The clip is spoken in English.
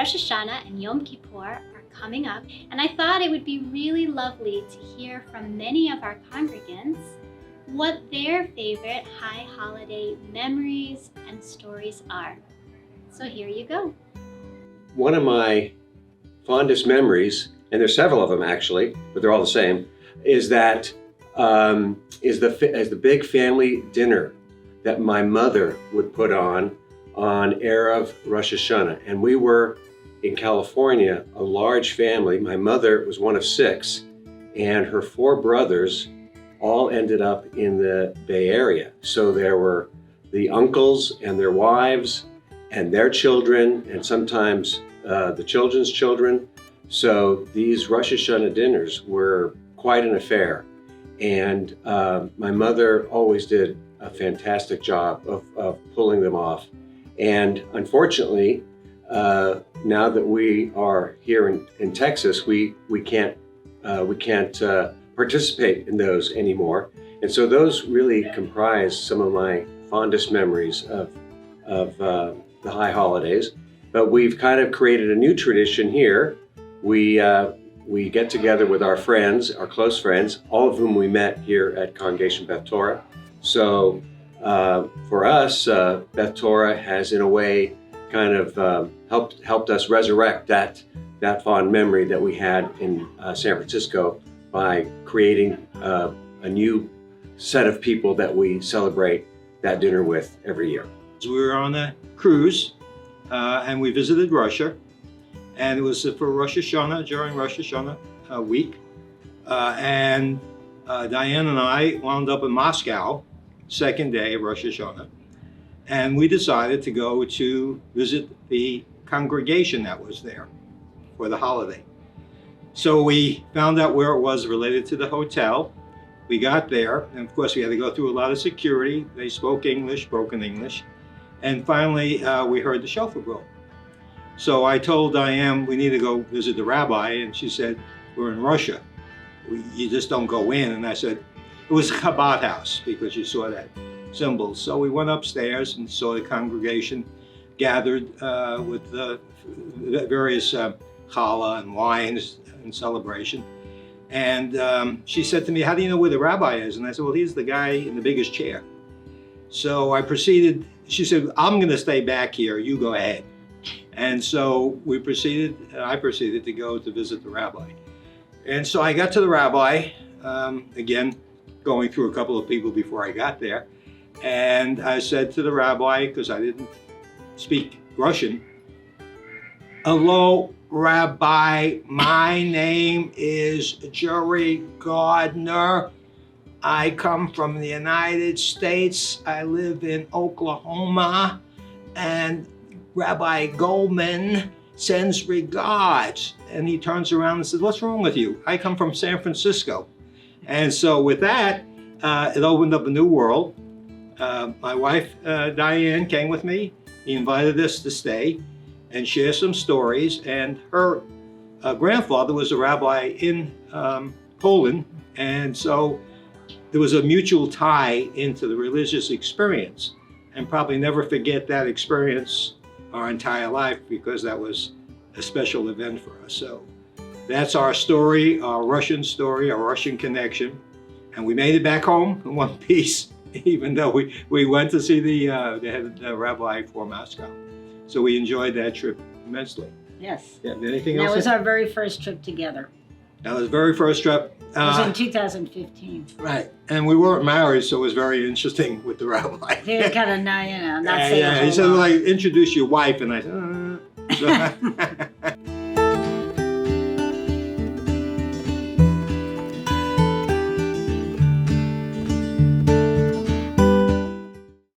Rosh Hashanah and Yom Kippur are coming up, and I thought it would be really lovely to hear from many of our congregants what their favorite high holiday memories and stories are. So here you go. One of my fondest memories, and there's several of them actually, but they're all the same, is that is the big family dinner that my mother would put on Erev Rosh Hashanah. And we were in California, a large family. My mother was one of 6, and her 4 brothers all ended up in the Bay Area. So there were the uncles and their wives and their children, and sometimes the children's children. So these Rosh Hashanah dinners were quite an affair. And my mother always did a fantastic job of pulling them off. And unfortunately, now that we are here in Texas, we can't participate in those anymore. And so those really comprise some of my fondest memories of the high holidays. But we've kind of created a new tradition here. We get together with our friends, our close friends, all of whom we met here at Congregation Beth Torah. So for us, Beth Torah has in a way kind of helped us resurrect that fond memory that we had in San Francisco by creating a new set of people that we celebrate that dinner with every year. We were on a cruise and we visited Russia, and it was for Rosh Hashanah, during Rosh Hashanah week. And Diane and I wound up in Moscow, second day of Rosh Hashanah, and we decided to go to visit the congregation that was there for the holiday. So we found out where it was related to the hotel. We got there, and of course we had to go through a lot of security. They spoke English, broken English. And finally, we heard the shofar blow. So I told Diane we need to go visit the rabbi, and she said, we're in Russia. You just don't go in. And I said, it was a Chabad house, because you saw that symbol. So we went upstairs and saw the congregation gathered with the various challah and wines in celebration. And she said to me, how do you know where the rabbi is? And I said, well, he's the guy in the biggest chair. So I proceeded, she said, I'm going to stay back here, you go ahead. And so I proceeded to go to visit the rabbi. And so I got to the rabbi, again, going through a couple of people before I got there. And I said to the rabbi, because I didn't speak Russian, hello, Rabbi, my name is Jerry Gardner. I come from the United States. I live in Oklahoma. And Rabbi Goldman sends regards. And he turns around and says, what's wrong with you? I come from San Francisco. And so with that, it opened up a new world. My wife, Diane, came with me. He invited us to stay and share some stories. And her grandfather was a rabbi in Poland. And so there was a mutual tie into the religious experience, and probably never forget that experience our entire life, because that was a special event for us. So that's our story, our Russian story, our Russian connection. And we made it back home in one piece, even though we went to see the head rabbi for Moscow. So we enjoyed that trip immensely. Yes. Yeah, anything else? That was our very first trip together. That was the very first trip. It was in 2015. Right. And we weren't married, so it was very interesting with the rabbi. He was kind of, not saying a whole he said, lot. well, introduce your wife. And I said, So